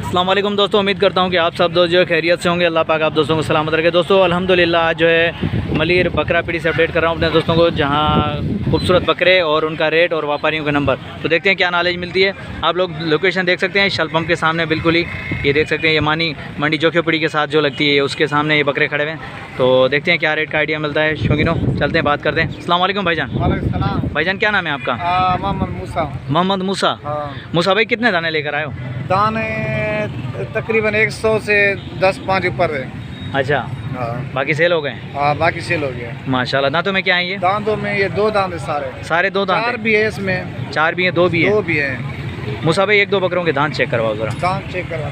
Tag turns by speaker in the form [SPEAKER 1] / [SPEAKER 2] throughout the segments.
[SPEAKER 1] अस्सलाम वालेकुम दोस्तों, उम्मीद करता हूँ कि आप सब दोस्त जो है खैरियत से होंगे। अल्लाह पाक आप दोस्तों को सलामत रखे। दोस्तों अल्हम्दुलिल्लाह आज जो है मलिर बकरा पीढ़ी से अपडेट कर रहा हूँ अपने दोस्तों को, जहाँ खूबसूरत बकरे और उनका रेट और व्यापारियों का नंबर। तो देखते हैं क्या नॉलेज मिलती है। आप लोग लोकेशन देख सकते हैं शल पंप के सामने, बिल्कुल ही ये देख सकते हैं। ये मानी मंडी जोखियो पीढ़ी के साथ जो लगती है उसके सामने ये बकरे खड़े हुए हैं। तो देखते हैं क्या रेट का आइडिया मिलता है। शौकीनों चलते हैं, बात करते हैं। अस्सलाम वालेकुम भाईजान।
[SPEAKER 2] वालेकुम
[SPEAKER 1] भाईजान क्या नाम है आपका?
[SPEAKER 2] मोहम्मद मूसा।
[SPEAKER 1] मोहम्मद मूसा। मूसा भाई कितने दाने लेकर आए हो?
[SPEAKER 2] दाने तकरीबन 100 से 10-5 ऊपर है।
[SPEAKER 1] अच्छा, बाकी सेल हो गए?
[SPEAKER 2] हाँ, बाकी सेल हो गया
[SPEAKER 1] माशाल्लाह। दांतों में क्या है ये?
[SPEAKER 2] दांतों में ये 2 दांत है सारे
[SPEAKER 1] 2 दांत?
[SPEAKER 2] 4 भी है इसमें।
[SPEAKER 1] 4 भी हैं, 2 भी हैं?
[SPEAKER 2] 2 भी है।
[SPEAKER 1] मूसा भाई 1-2 बकरों के दांत चेक करवाओ जरा।
[SPEAKER 2] दांत चेक करवा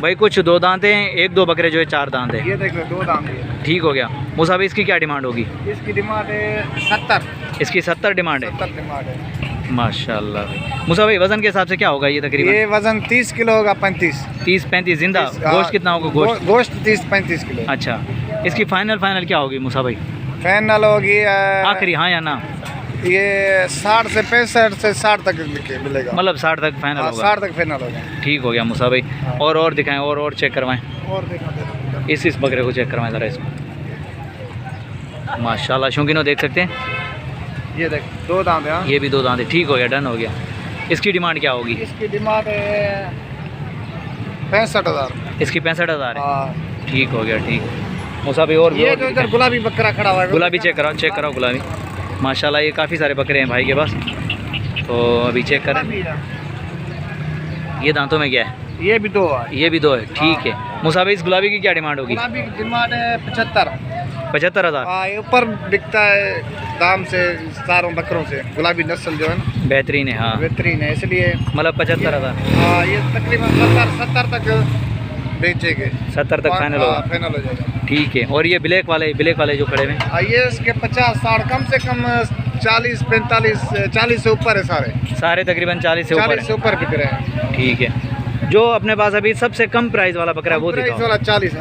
[SPEAKER 1] भाई कुछ 2 दांत हैं, 1-2 बकरे जो है 4 दांत है।
[SPEAKER 2] ये देख लो 2 दांत है।
[SPEAKER 1] ठीक हो गया। मूसा भाई इसकी क्या डिमांड होगी?
[SPEAKER 2] इसकी डिमांड है 70।
[SPEAKER 1] इसकी 70 डिमांड है।
[SPEAKER 2] 70 डिमांड है।
[SPEAKER 1] माशाल्लाह भाई। मूसा भाई वजन के हिसाब से क्या होगा ये तकरीबन?
[SPEAKER 2] ये वजन 30 किलो होगा।
[SPEAKER 1] 30-35 जिंदा। गोश्त कितना होगा?
[SPEAKER 2] गोश्त 30-35 किलो।
[SPEAKER 1] अच्छा, इसकी फाइनल क्या होगी मूसा भाई?
[SPEAKER 2] फाइनल होगी
[SPEAKER 1] आखिरी, हाँ या ना?
[SPEAKER 2] ये 60 से 65 से 60 तक मिलेगा।
[SPEAKER 1] मतलब 60 तक फाइनल होगा?
[SPEAKER 2] 60 तक फाइनल होगा।
[SPEAKER 1] ठीक हो गया मूसा भाई। और दिखाएं, और चेक करवाएं।
[SPEAKER 2] और देखा
[SPEAKER 1] इस बकरे को चेक करवाएं ज़रा इसको। माशाल्लाह शौकीनों देख सकते हैं।
[SPEAKER 2] ये देख 2 दांत है।
[SPEAKER 1] ये भी 2 दांत है। ठीक हो गया, डन हो गया। इसकी डिमांड क्या होगी?
[SPEAKER 2] इसकी डिमांड है 65,000।
[SPEAKER 1] इसकी 65,000 है।
[SPEAKER 2] हाँ।
[SPEAKER 1] ठीक हो गया, ठीक। मूसा भाई और
[SPEAKER 2] ये जो इधर गुलाबी बकरा खड़ा हुआ है,
[SPEAKER 1] गुलाबी चेक कराओ गुलाबी। माशाल्लाह ये काफ़ी सारे बकरे हैं भाई के पास। तो अभी चेक करें। ये दांतों में क्या है?
[SPEAKER 2] ये भी 2 है।
[SPEAKER 1] ये भी 2 है। ठीक है। मूसा भाई इस गुलाबी की क्या डिमांड होगी?
[SPEAKER 2] गुलाबी की डिमांड है
[SPEAKER 1] 75,000।
[SPEAKER 2] हाँ, ये ऊपर बिकता है दाम से सारों बकरों से। गुलाबी नस्ल जो है ना
[SPEAKER 1] बेहतरीन है। हाँ
[SPEAKER 2] बेहतरीन है, इसलिए
[SPEAKER 1] मतलब 75,000।
[SPEAKER 2] हाँ, ये तकरीबन 70 तक बेचेंगे।
[SPEAKER 1] 70 तक फाइनल होगा?
[SPEAKER 2] फाइनल हो जाएगा।
[SPEAKER 1] ठीक है। और ये ब्लैक वाले जो खड़े हुए हैं?
[SPEAKER 2] ये इसके 50-60 कम से कम 40-45-40 से ऊपर है। सारे
[SPEAKER 1] तकरीबन 40 से ऊपर
[SPEAKER 2] 40 से ऊपर बिक रहे हैं।
[SPEAKER 1] ठीक है। जो अपने पास अभी सबसे कम प्राइस वाला बकरा है वो दिखाओ।
[SPEAKER 2] वाला 40।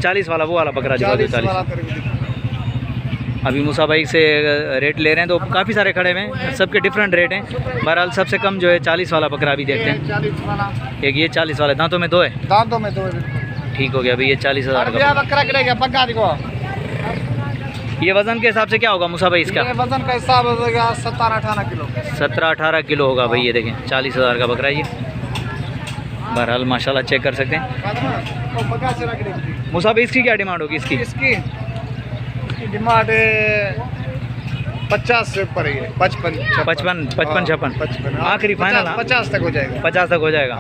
[SPEAKER 1] 40 वाला, वो वाला बकरा दिखाओ जो 40। अभी मूसा भाई से रेट ले रहे हैं तो काफ़ी सारे खड़े हुए हैं, सबके डिफरेंट रेट हैं। बहरहाल सबसे कम जो है 40 वाला बकरा अभी देखते हैं।
[SPEAKER 2] 40 वाला।
[SPEAKER 1] एक ये 40 वाला दांतों में 2 है?
[SPEAKER 2] दांतों में 2 है।
[SPEAKER 1] ठीक हो गया। अभी ये 40,000 का
[SPEAKER 2] बकरा गिरेगा पक्का। देखो
[SPEAKER 1] ये वज़न के हिसाब से क्या होगा मूसा भाई इसका?
[SPEAKER 2] वजन का हिसाब होगा 17-18 किलो।
[SPEAKER 1] 17-18 किलो होगा भाई। ये देखें 40,000 का बकरा ये। बहरहाल माशाल्लाह चेक कर सकते हैं। मूसा भाई इसकी क्या डिमांड होगी? इसकी
[SPEAKER 2] डिमांड 50 से ऊपर है। 55-56
[SPEAKER 1] आखिरी फाइनल?
[SPEAKER 2] 50 तक हो जाएगा।
[SPEAKER 1] 50 तक हो जाएगा।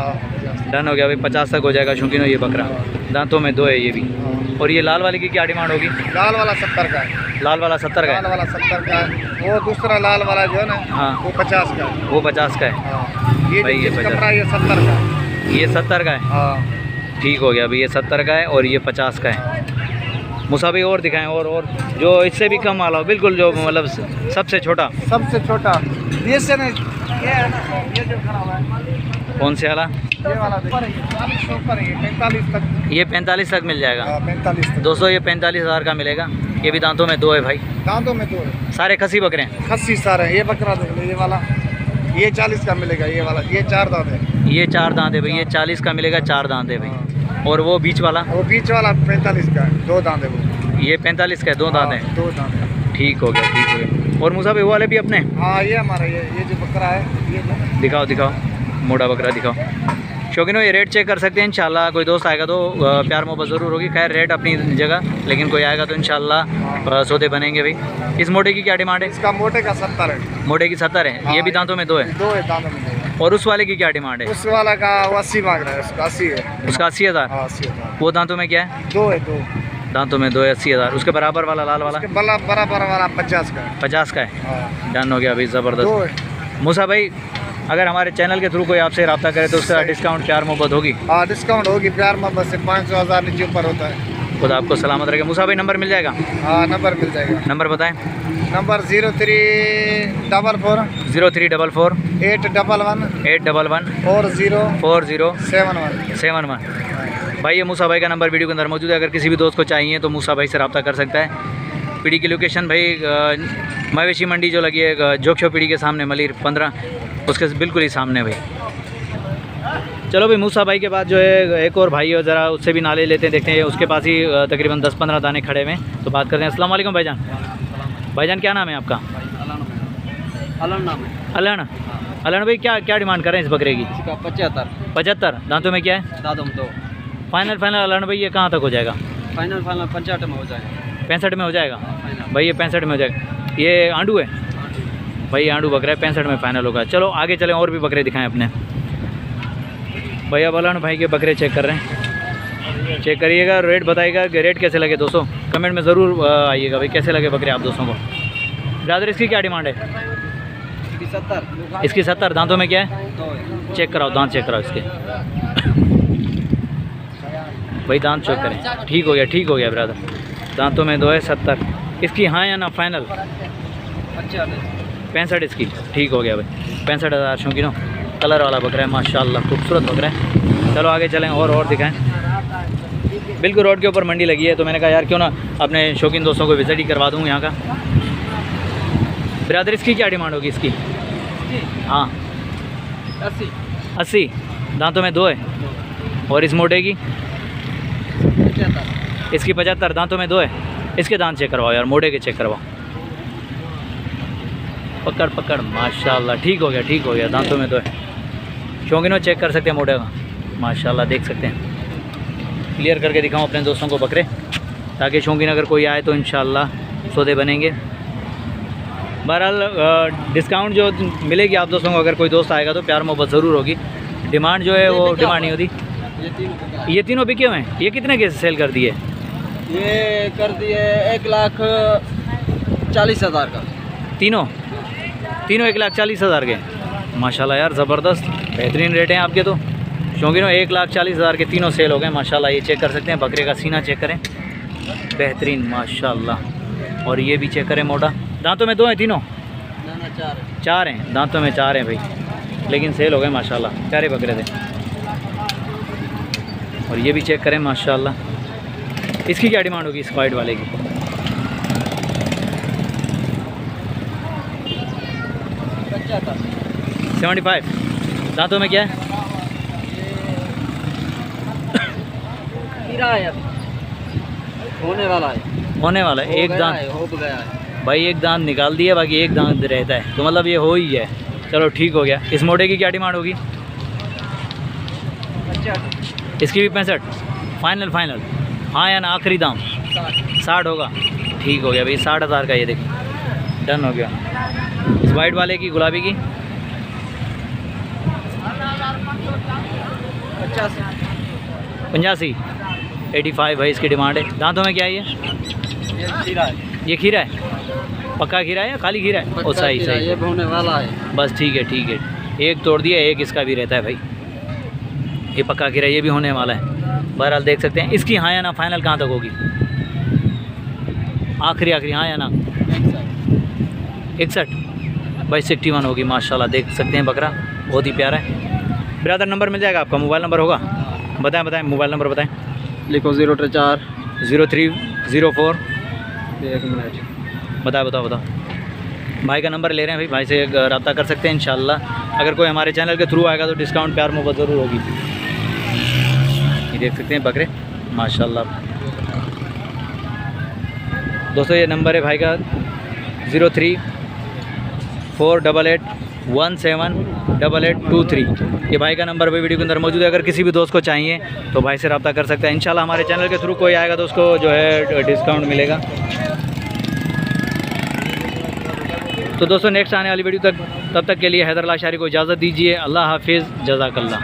[SPEAKER 1] डन हो गया भाई, 50 तक हो जाएगा। शौकीन हो ये बकरा दांतों में 2 है ये भी। और ये लाल वाले की क्या डिमांड होगी?
[SPEAKER 2] लाल वाला 70 का है।
[SPEAKER 1] लाल वाला 70 का है?
[SPEAKER 2] लाल वाला 70 का है। वो दूसरा लाल वाला जो है ना,
[SPEAKER 1] हाँ,
[SPEAKER 2] वो 50 का है।
[SPEAKER 1] वो 50 का है।
[SPEAKER 2] हाँ। ये
[SPEAKER 1] भाई ये
[SPEAKER 2] 70 ये 70 का है।
[SPEAKER 1] ये 70 का है।
[SPEAKER 2] हाँ।
[SPEAKER 1] ठीक हो गया अभी। ये 70 का है और ये 50 का है। मूसा भाई और दिखाएं, और जो इससे भी कम वाला हो, बिल्कुल जो मतलब सबसे छोटा
[SPEAKER 2] ये से नहीं, ये है ना, ये जो खड़ा हुआ है।
[SPEAKER 1] कौन से वाला?
[SPEAKER 2] ये वाला देखो 40 से ऊपर है। 45 तक।
[SPEAKER 1] ये 45 तक मिल जाएगा।
[SPEAKER 2] 45 तक।
[SPEAKER 1] दोस्तों ये 45,000 का मिलेगा। ये भी दांतों में 2 है भाई।
[SPEAKER 2] दांतों में 2 है।
[SPEAKER 1] सारे खसी बकरे हैं?
[SPEAKER 2] खस्सी सारे हैं। ये बकरा देख लो, ये वाला ये 40 का मिलेगा। ये वाला ये 4 दांत है।
[SPEAKER 1] ये 4 दांत है भाई। ये 40 का मिलेगा, 4 दांत है भाई। और वो बीच वाला?
[SPEAKER 2] वो बीच वाला 45 का है। 2 दांत है वो।
[SPEAKER 1] ये 45 का है, 2 दांत है।
[SPEAKER 2] 2 दांत है।
[SPEAKER 1] ठीक हो गया। और मूसा भाई वो वाले भी अपने?
[SPEAKER 2] हाँ, ये हमारा ये जो बकरा है ये
[SPEAKER 1] दिखाओ मोटा बकरा दिखाओ। शौकीनों ये रेट चेक कर सकते हैं। इंशाल्लाह कोई दोस्त आएगा तो प्यार मोहब्बत ज़रूर होगी। खैर रेट अपनी जगह, लेकिन कोई आएगा तो इंशाल्लाह सौदे बनेंगे भाई। इस मोटे की क्या डिमांड है?
[SPEAKER 2] इसका मोटे का 70 है।
[SPEAKER 1] मोटे की 70 है। ये भी दांतों में 2 है?
[SPEAKER 2] 2 है दांतों में।
[SPEAKER 1] और उस वाले की क्या डिमांड है?
[SPEAKER 2] उस वाला का 80 मांग रहा है। उसका 80 है।
[SPEAKER 1] उसका 80,000?
[SPEAKER 2] 80,000।
[SPEAKER 1] वो दांतों में क्या है?
[SPEAKER 2] 2 है। 2
[SPEAKER 1] दांतों में 2 है। 80,000। उसके बराबर वाला लाल वाला?
[SPEAKER 2] बराबर वाला 50 का है।
[SPEAKER 1] 50 का है।
[SPEAKER 2] हाँ।
[SPEAKER 1] डन हो गया अभी,
[SPEAKER 2] 2
[SPEAKER 1] ज़बरदस्त।
[SPEAKER 2] है।
[SPEAKER 1] मूसा भाई अगर हमारे चैनल के थ्रू कोई आपसे रब्ता करे तो उसका डिस्काउंट प्यार मोहब्बत होगी?
[SPEAKER 2] हाँ, डिस्काउंट होगी। प्यार मोहब्बत से 500-1000 नीचे ऊपर होता है।
[SPEAKER 1] खुदा आपको सलामत रखे। मूसा भाई नंबर मिल जाएगा?
[SPEAKER 2] हाँ, नंबर मिल जाएगा।
[SPEAKER 1] नंबर बताएं।
[SPEAKER 2] नंबर 0344
[SPEAKER 1] 0344
[SPEAKER 2] 811
[SPEAKER 1] 811
[SPEAKER 2] 40
[SPEAKER 1] 40
[SPEAKER 2] 71।
[SPEAKER 1] भाई ये मूसा भाई का नंबर वीडियो के अंदर मौजूद है। अगर किसी भी दोस्त को चाहिए तो मूसा भाई से रब्ता कर सकता है। पीढ़ी की लोकेशन भाई मवेशी मंडी जो लगी है जोखियो पीढ़ी के सामने, मलिर 15, उसके बिल्कुल ही सामने भाई। चलो भाई मूसा भाई के बाद जो है एक और भाई है, ज़रा उससे भी नाले लेते हैं, देखते हैं उसके पास ही तकरीबन 10-15 दाने खड़े हुए हैं, तो बात करते हैं। अस्सलाम वालेकुम भाईजान। भाईजान क्या नाम है आपका?
[SPEAKER 2] अलन नाम है।
[SPEAKER 1] अलन। अलन भाई क्या क्या डिमांड कर रहे हैं इस बकरे की?
[SPEAKER 2] इसका 75।
[SPEAKER 1] 75। दांतों में क्या है?
[SPEAKER 2] दादम तो
[SPEAKER 1] फाइनल अलन भाई ये कहाँ तक हो जाएगा?
[SPEAKER 2] फाइनल 65 में हो जाएगा।
[SPEAKER 1] 65 में हो जाएगा
[SPEAKER 2] फाइनल।
[SPEAKER 1] भाई, ये 65 में हो जाएगा। ये आंडू है भाई, ये आंडू बकरा है, 65 में फाइनल होगा। चलो आगे चलें और भी बकरे दिखाएं अपने। भाई अब अलन भाई के बकरे चेक कर रहे हैं, चेक करिएगा, रेट बताइएगा कि रेट कैसे लगे दोस्तों, कमेंट में ज़रूर आइएगा भाई कैसे लगे बकरे आप दोस्तों को। ब्रदर इसकी क्या डिमांड है?
[SPEAKER 2] 70।
[SPEAKER 1] इसकी 70। दांतों में क्या है?
[SPEAKER 2] तो
[SPEAKER 1] चेक कराओ, दांत चेक कराओ इसके भाई, दांत चेक करें। ठीक हो गया ब्रदर, दांतों में 2 है। 70 इसकी, हाँ या ना फाइनल? 65 इसकी। ठीक हो गया भाई, 65,000 शौकीनों। कलर वाला बकरा है माशाल्लाह, खूबसूरत बकरा है। चलो आगे चलें और दिखाएं। बिल्कुल रोड के ऊपर मंडी लगी है, तो मैंने कहा यार क्यों ना अपने शौकीन दोस्तों को विजिट ही करवा दूँ यहाँ का। ब्रदर इसकी क्या डिमांड होगी इसकी? हाँ 80। दांतों में 2 है। और इस मोटे की? इसकी 75। दांतों में 2 है। इसके दांत चेक करवाओ यार, मोटे के चेक करवाओ। पकड़ माशाल्लाह, ठीक हो गया, दांतों में 2 है। शौकीनों चेक कर सकते हैं मोटे का, माशाल्लाह देख सकते हैं। क्लियर करके दिखाऊं अपने दोस्तों को बकरे, ताकि शौकीन अगर कोई आए तो इंशाल्लाह सौदे बनेंगे। बहरहाल डिस्काउंट जो मिलेगी आप दोस्तों को, अगर कोई दोस्त आएगा तो प्यार मोहब्बत ज़रूर होगी। डिमांड जो है वो डिमांड नहीं होती। ये तीनों बिके हुए हैं। ये कितने के सेल कर दिए?
[SPEAKER 2] ये कर दिए 1,40,000 का।
[SPEAKER 1] तीनों 1,40,000 के। माशाल्लाह यार ज़बरदस्त बेहतरीन रेट हैं आपके तो शौकीनों। 1,40,000 के तीनों सेल हो गए माशाल्लाह। ये चेक कर सकते हैं, बकरे का सीना चेक करें, बेहतरीन माशाल्लाह। और ये भी चेक करें मोटा। दांतों में 2 हैं तीनों?
[SPEAKER 2] ना
[SPEAKER 1] 4 हैं। दांतों में 4 हैं भाई, लेकिन सेल हो गए माशाल्लाह, प्यारे बकरे थे। और ये भी चेक करें माशाल्लाह। इसकी क्या डिमांड होगी इस वाइट वाले की? 75। दांतों में क्या है? होने वाला है। एक दांत
[SPEAKER 2] हो गया है
[SPEAKER 1] भाई, एक दांत निकाल दिया, बाकी एक दांत रहता है, तो मतलब ये हो ही है। चलो ठीक हो गया। इस मोटे की क्या डिमांड होगी?
[SPEAKER 2] 65।
[SPEAKER 1] इसकी भी 65। फाइनल हाँ या ना आखिरी दाम? 60 होगा। ठीक हो गया भाई, 60,000 का ये देखिए, डन हो गया। इस वाइट वाले की, गुलाबी की? 85। 85 भाई इसकी डिमांड है। दांतों में क्या है ये? ये खीरा है। पक्का खीरा है या खाली खीरा है? ओ सही
[SPEAKER 2] ये होने वाला है।
[SPEAKER 1] बस ठीक है। एक तोड़ दिया, एक इसका भी रहता है भाई। ये पक्का खीरा, ये भी होने वाला है। बहरहाल देख सकते हैं। इसकी हाँ या ना फाइनल कहाँ तक होगी? आखिरी हाँ या ना? 61 भाई, 61 होगी माशाल्लाह। देख सकते हैं बकरा बहुत ही प्यारा है। ब्रदर नंबर मिल जाएगा आपका? मोबाइल नंबर होगा? बताएं मोबाइल नंबर बताएं।
[SPEAKER 2] लिखो 034
[SPEAKER 1] 0304।
[SPEAKER 2] 1 मिनट
[SPEAKER 1] बताओ। भाई का नंबर ले रहे हैं भाई, भाई से रब्ता कर सकते हैं इंशाल्लाह। अगर कोई हमारे चैनल के थ्रू आएगा तो डिस्काउंट प्यार मोहब्बत ज़रूर होगी। ये देख सकते हैं बकरे माशाल्लाह। दोस्तों ये नंबर है भाई का 0348817823। ये भाई का नंबर भाई वीडियो के अंदर मौजूद है। अगर किसी भी दोस्त को चाहिए तो भाई से रब्ता कर सकता है इंशाल्लाह। हमारे चैनल के थ्रू कोई आएगा तो उसको जो है डिस्काउंट मिलेगा। तो दोस्तों नेक्स्ट आने वाली वीडियो तक, तब तक के लिए हैदर अली शारी को इजाज़त दीजिए। अल्लाह हाफिज़, जज़ाकल्लाह।